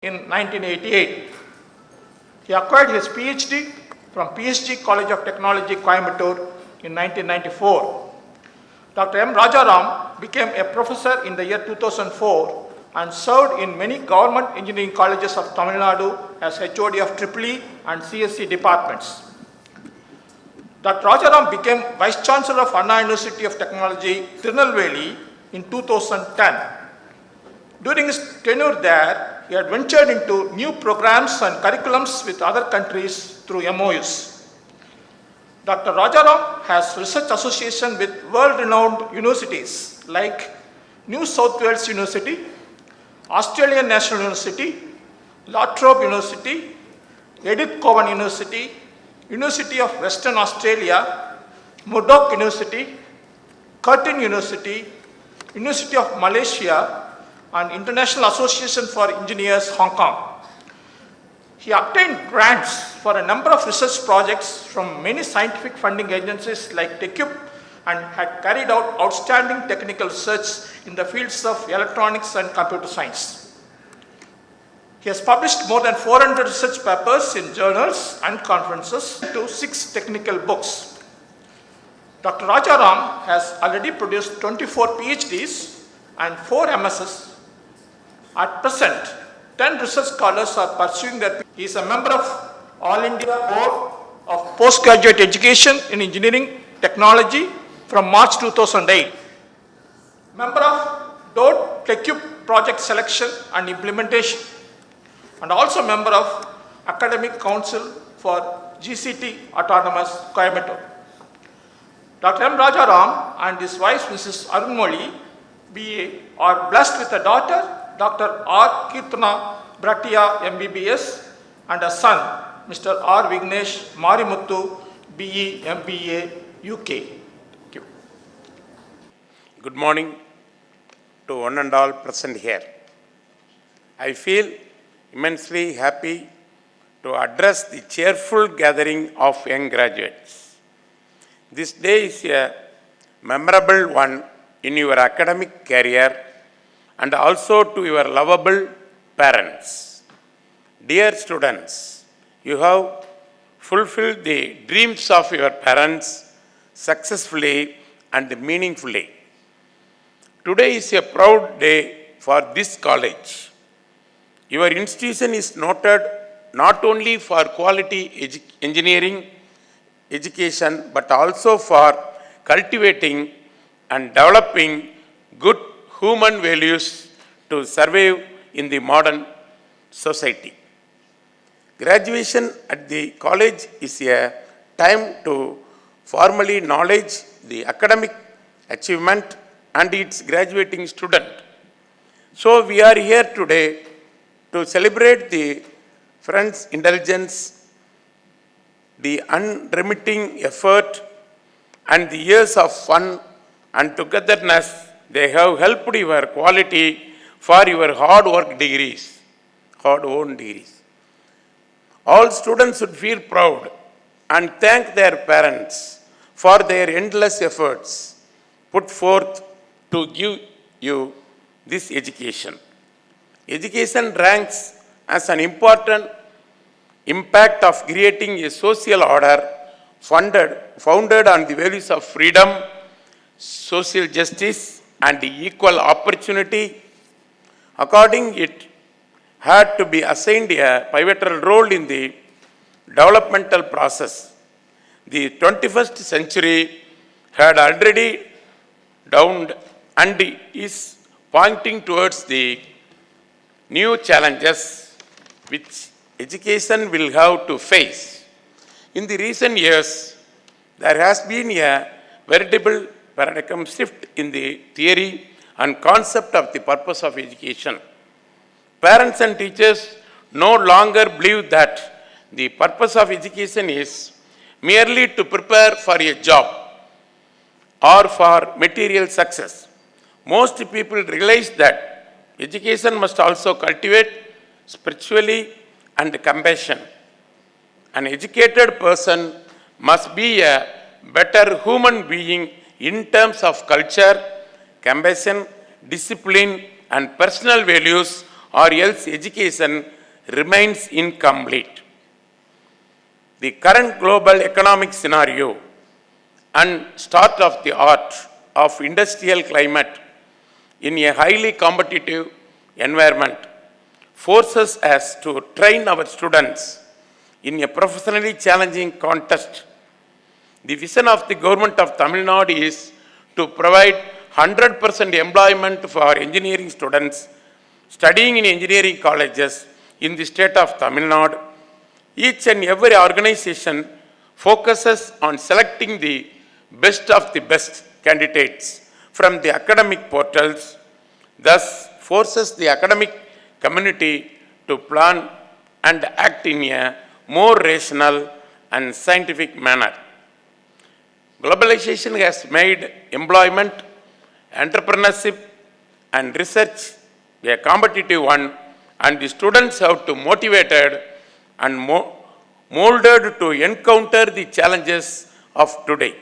in 1988. He acquired his PhD from PSG College of Technology, Coimbatore in 1994. Dr. M. Rajaram became a professor in the year 2004 and served in many government engineering colleges of Tamil Nadu as HOD of EEE and CSE departments. Dr. Rajaram became Vice Chancellor of Anna University of Technology, Tirunelveli in 2010. During his tenure there, he had ventured into new programs and curriculums with other countries through MOUs. Dr. Rajaram has research association with world-renowned universities like New South Wales University, Australian National University, La Trobe University, Edith Cowan University, University of Western Australia, Murdoch University, Curtin University, University of Malaysia, and International Association for Engineers, Hong Kong. He obtained grants for a number of research projects from many scientific funding agencies like TechUp and had carried out outstanding technical research in the fields of electronics and computer science. He has published more than 400 research papers in journals and conferences to 6 technical books. Dr. Rajaram has already produced 24 PhDs and 4 MSs. At present, 10 research scholars are pursuing their PhD. He is a member of All India Board of Postgraduate Education in Engineering Technology from March 2008. Member of DOT TechUp Project Selection and Implementation, and also member of Academic Council for GCT Autonomous Coimbatore. Dr. M. Rajaram and his wife, Mrs. Arunmoli, BA, are blessed with a daughter, Dr. R. Kirtana Brattia, MBBS, and a son, Mr. R. Vignesh Marimuthu, BE, MBA, UK. Thank you. Good morning to one and all present here. I feel immensely happy to address the cheerful gathering of young graduates. This day is a memorable one in your academic career and also to your lovable parents. Dear students, you have fulfilled the dreams of your parents successfully and meaningfully. Today is a proud day for this college. Your institution is noted not only for quality engineering education but also for cultivating and developing good human values to survive in the modern society. Graduation at the college is a time to formally acknowledge the academic achievement and its graduating student. So we are here today to celebrate the friends' intelligence, the unremitting effort, and the years of fun and togetherness they have helped your quality for your hard-earned degrees. All students should feel proud and thank their parents for their endless efforts put forth to give you this education. Education ranks as an important impact of creating a social order founded on the values of freedom, social justice, and equal opportunity. According it had to be assigned a pivotal role in the developmental process. The 21st century had already dawned and is pointing towards the new challenges which education will have to face. In the recent years, there has been a veritable paradigm shift in the theory and concept of the purpose of education. Parents and teachers no longer believe that the purpose of education is merely to prepare for a job or for material success. Most people realize that education must also cultivate spiritually and compassion. An educated person must be a better human being in terms of culture, compassion, discipline, and personal values or else education remains incomplete. The current global economic scenario and start of the art of industrial climate in a highly competitive environment forces us to train our students in a professionally challenging context. The vision of the government of Tamil Nadu is to provide 100% employment for engineering students studying in engineering colleges in the state of Tamil Nadu. Each and every organization focuses on selecting the best of the best candidates from the academic portals, thus forces the academic community to plan and act in a more rational and scientific manner. Globalization has made employment, entrepreneurship and research a competitive one, and the students have to motivated and molded to encounter the challenges of today.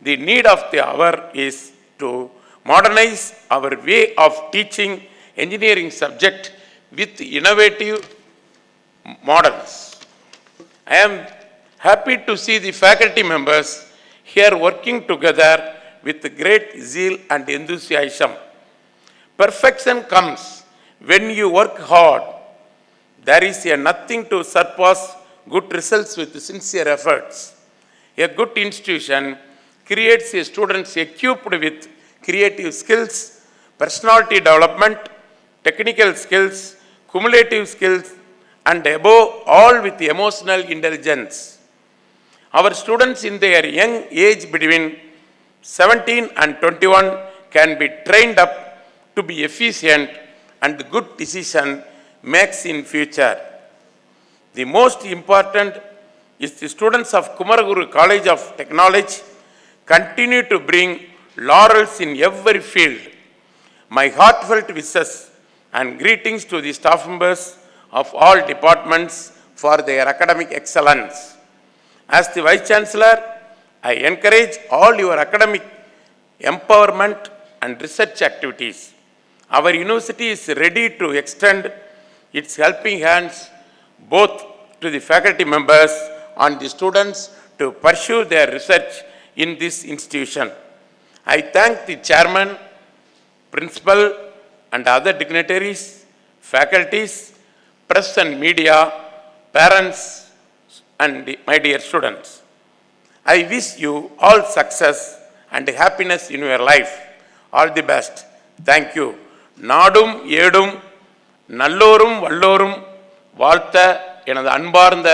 The need of the hour is to modernize our way of teaching engineering subject with innovative models. I am happy to see the faculty members here working together with great zeal and enthusiasm. Perfection comes when you work hard. There is nothing to surpass good results with sincere efforts. A good institution creates students equipped with creative skills, personality development, technical skills, cumulative skills, and above all with emotional intelligence. Our students in their young age between 17 and 21 can be trained up to be efficient and good decision makes in future. The most important is the students of Kumaraguru College of Technology continue to bring laurels in every field. My heartfelt wishes and greetings to the staff members of all departments for their academic excellence. As the Vice Chancellor, I encourage all your academic empowerment and research activities. Our university is ready to extend its helping hands both to the faculty members and the students to pursue their research in this institution. I thank the chairman, principal, and other dignitaries, faculties, press and media, parents, and my dear students. I wish you all success and happiness in your life. All the best. Thank you. நாடும் ஏடும் நல்லோரும் வல்லோரும் வாழ்த்த எனது அன்பார்ந்த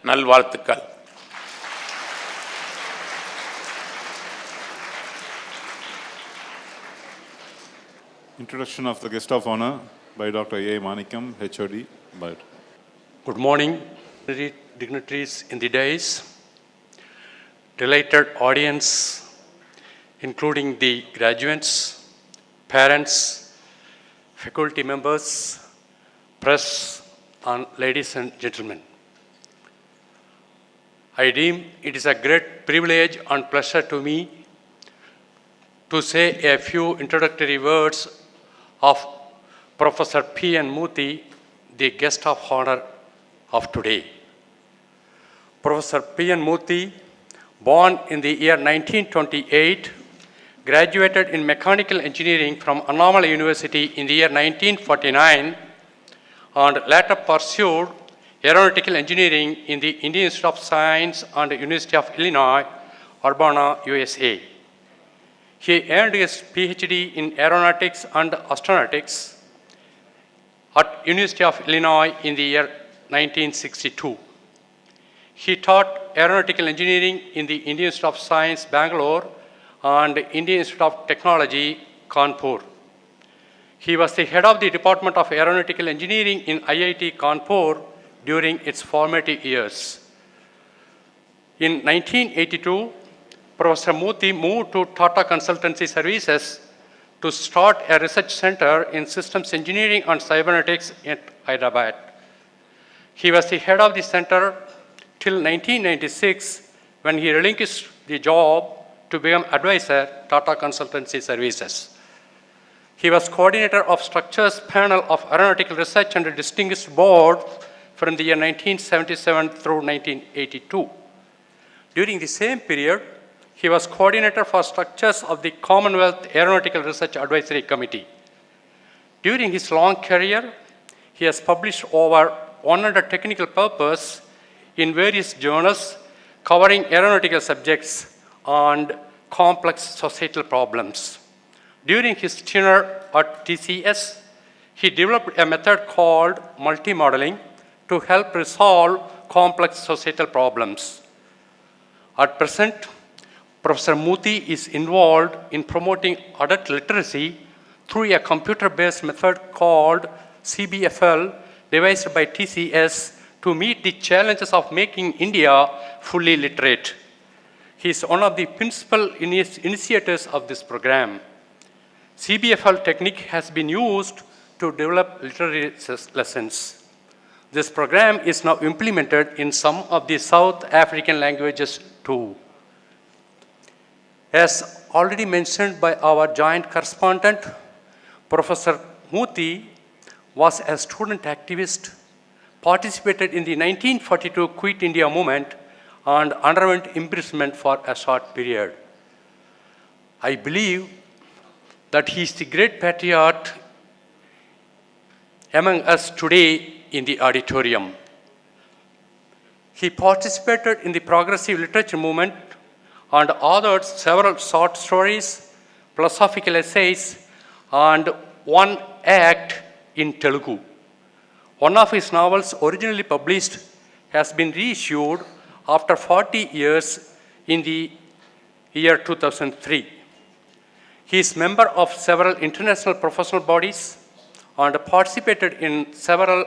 நல்வாழ்த்துக்கள். Introduction of the guest of honor by Dr. A. Manikam, HOD. Good morning, dignitaries in the dais, delighted audience, including the graduates, parents, faculty members, press, and ladies and gentlemen. I deem it is a great privilege and pleasure to me to say a few introductory words of Professor P. N. Murthy, the guest of honor of today. Professor P. N. Murthy, born in the year 1928, graduated in mechanical engineering from Annamalai University in the year 1949 and later pursued aeronautical engineering in the Indian Institute of Science and University of Illinois, Urbana, USA. He earned his PhD in aeronautics and astronautics at University of Illinois in the year 1962. He taught aeronautical engineering in the Indian Institute of Science, Bangalore, and Indian Institute of Technology, Kanpur. He was the head of the Department of Aeronautical Engineering in IIT Kanpur during its formative years. In 1982, Professor Murthy moved to Tata Consultancy Services to start a research center in systems engineering and cybernetics at Hyderabad. He was the head of the center till 1996 when he relinquished the job to become advisor Tata Consultancy Services. He was coordinator of Structures Panel of Aeronautical Research and a Distinguished Board from the year 1977 through 1982. During the same period, he was coordinator for structures of the Commonwealth Aeronautical Research Advisory Committee. During his long career, he has published over 100 technical papers in various journals covering aeronautical subjects and complex societal problems. During his tenure at TCS, he developed a method called multi-modeling to help resolve complex societal problems. At present, Professor Muthy is involved in promoting adult literacy through a computer-based method called CBFL, devised by TCS to meet the challenges of making India fully literate. He is one of the principal initiators of this program. CBFL technique has been used to develop literary lessons. This program is now implemented in some of the South African languages too. As already mentioned by our joint correspondent, Professor Muthy was a student activist, participated in the 1942 Quit India movement, and underwent imprisonment for a short period. I believe that he is the great patriot among us today in the auditorium. He participated in the progressive literature movement and authored several short stories, philosophical essays, and one act in Telugu. One of his novels, originally published, has been reissued after 40 years in the year 2003. He is member of several international professional bodies and participated in several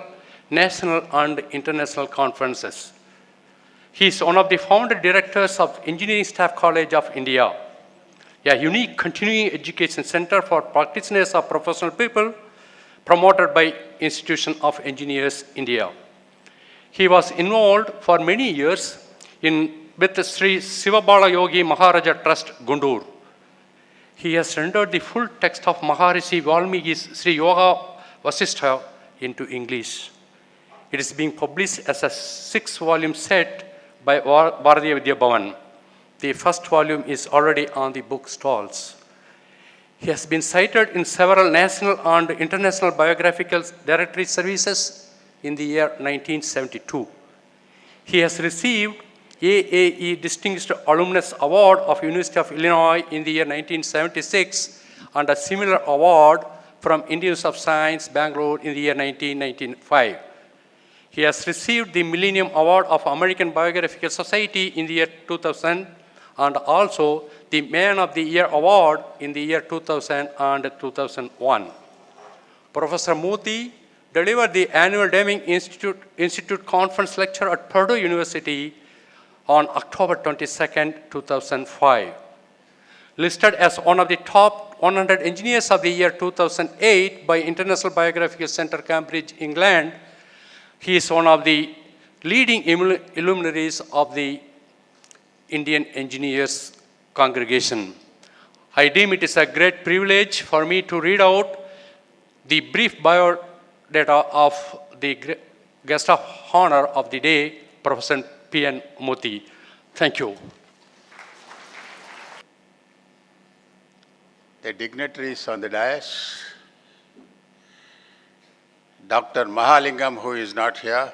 national and international conferences. He is one of the founder directors of Engineering Staff College of India, a unique continuing education center for practitioners of professional people promoted by Institution of Engineers India. He was involved for many years with Sri Sivabala Yogi Maharaja Trust, Gundur. He has rendered the full text of Maharishi Valmiki's Sri Yoga Vasishtha into English. It is being published as a 6-volume set by Bharatiya Vidya Bhavan. The first volume is already on the bookstalls. He has been cited in several national and international biographical directory services in the year 1972. He has received AAE Distinguished Alumnus Award of University of Illinois in the year 1976 and a similar award from Indian Institute of Science, Bangalore in the year 1995. He has received the Millennium Award of American Biographical Society in the year 2000 and also the Man of the Year Award in the year 2000 and 2001. Professor Muthy delivered the annual Deming Institute Conference lecture at Purdue University on October 22, 2005. Listed as one of the top 100 engineers of the year 2008 by International Biographical Center, Cambridge, England, he is one of the leading illuminaries of the Indian Engineers Congregation. I deem it is a great privilege for me to read out the brief biodata of the guest of honor of the day, Professor P.N. Muthy. Thank you. The dignitaries on the dais, Dr. Mahalingam, who is not here,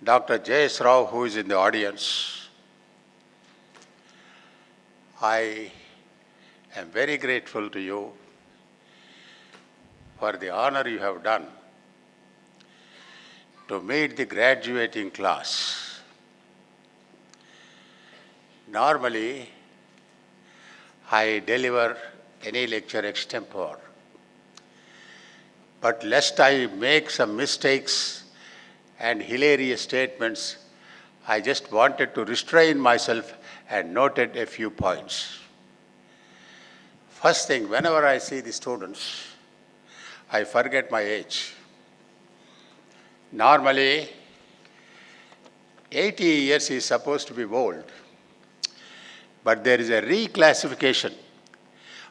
Dr. J.S. Rao, who is in the audience, I am very grateful to you for the honor you have done to meet the graduating class. Normally, I deliver any lecture extempore, but lest I make some mistakes and hilarious statements, I just wanted to restrain myself and noted a few points. First thing, whenever I see the students, I forget my age. Normally, 80 years is supposed to be old, but there is a reclassification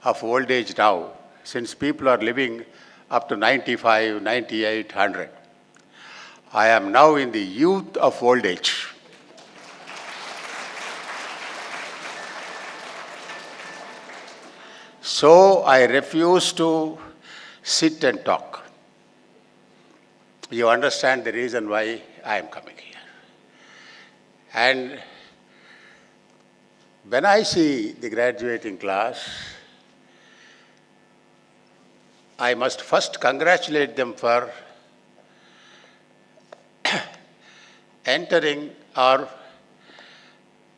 of old age now, since people are living up to 95, 98, 100. I am now in the youth of old age. So I refuse to sit and talk. You understand the reason why I am coming here. And when I see the graduating class, I must first congratulate them for entering or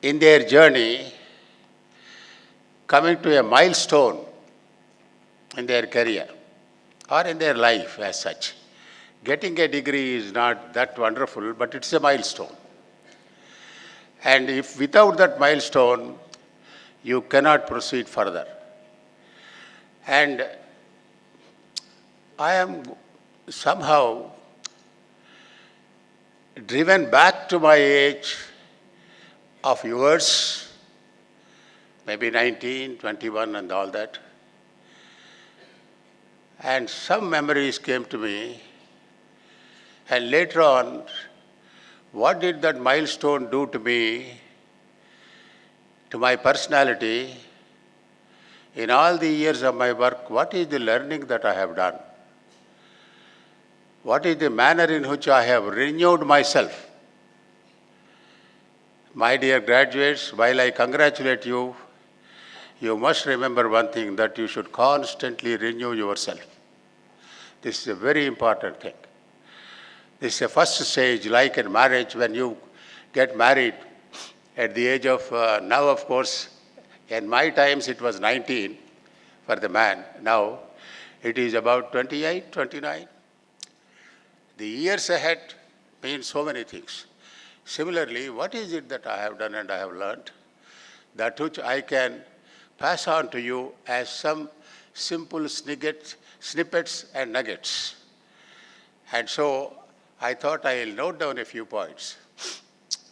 in their journey coming to a milestone in their career or in their life as such. Getting a degree is not that wonderful, but it's a milestone. And if without that milestone, you cannot proceed further. And I am somehow driven back to my age of yours, maybe 19, 21 and all that. And some memories came to me. And later on, what did that milestone do to me, to my personality? In all the years of my work, what is the learning that I have done? What is the manner in which I have renewed myself? My dear graduates, while I congratulate you, you must remember one thing, that you should constantly renew yourself. This is a very important thing. This is a first stage, like in marriage, when you get married at the age of, now of course, in my times it was 19 for the man. Now it is about 28, 29. The years ahead mean so many things. Similarly, what is it that I have done and I have learned, that which I can pass on to you as some simple snippets and nuggets. And so I thought I will note down a few points.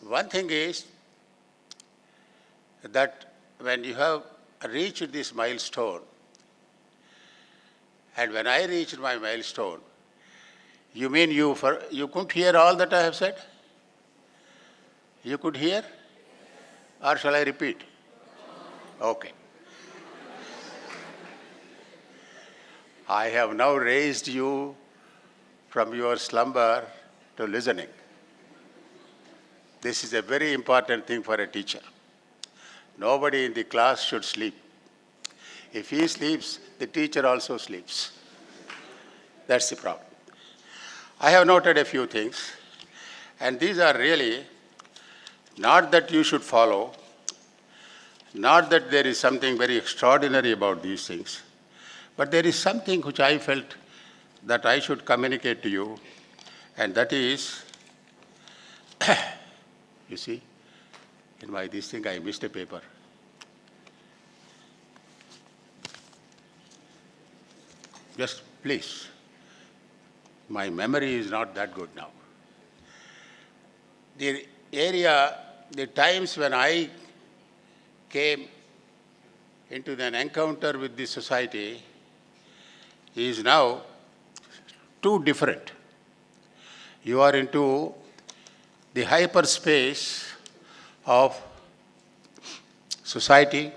One thing is that when you have reached this milestone, and when I reached my milestone, you mean you couldn't hear all that I have said? You could hear? Or shall I repeat? Okay. I have now raised you from your slumber to listening. This is a very important thing for a teacher. Nobody in the class should sleep. If he sleeps, the teacher also sleeps. That's the problem. I have noted a few things, and these are really not that you should follow, not that there is something very extraordinary about these things, but there is something which I felt that I should communicate to you, and that is, you see, in my this thing I missed a paper. Just please. My memory is not that good now. The times when I came into an encounter with this society is now too different. You are into the hyperspace of society,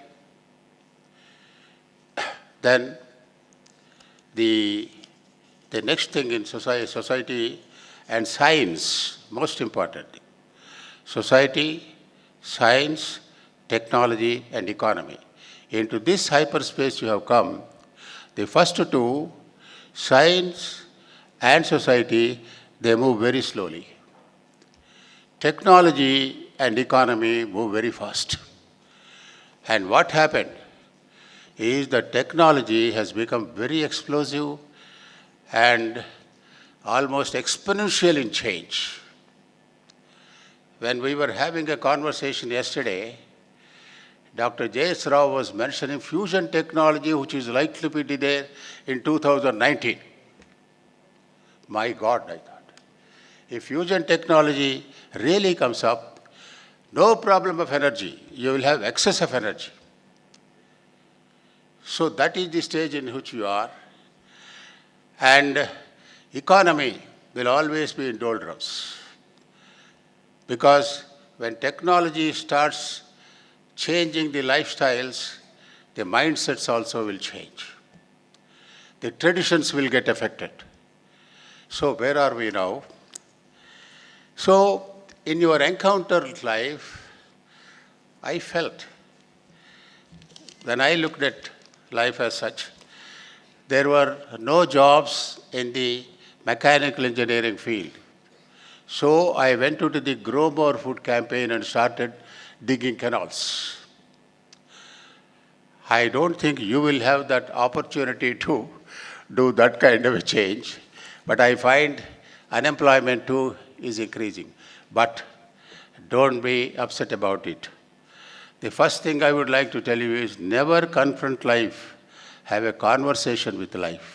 then the next thing in society and science, most importantly. Society, science, technology, and economy. Into this hyperspace you have come. The first two, science and society, they move very slowly. Technology and economy move very fast. And what happened is that technology has become very explosive and almost exponential in change. When we were having a conversation yesterday, Dr. J.S. Rao was mentioning fusion technology, which is likely to be there in 2019. My God, I thought. If fusion technology really comes up, no problem of energy. You will have excess of energy. So that is the stage in which you are. And economy will always be in doldrums. Because when technology starts changing the lifestyles, the mindsets also will change. The traditions will get affected. So where are we now? So in your encounter life, I felt, when I looked at life as such, there were no jobs in the mechanical engineering field. So I went to the Grow More Food campaign and started digging canals. I don't think you will have that opportunity to do that kind of a change, but I find unemployment too is increasing. But don't be upset about it. The first thing I would like to tell you is never confront life, have a conversation with life.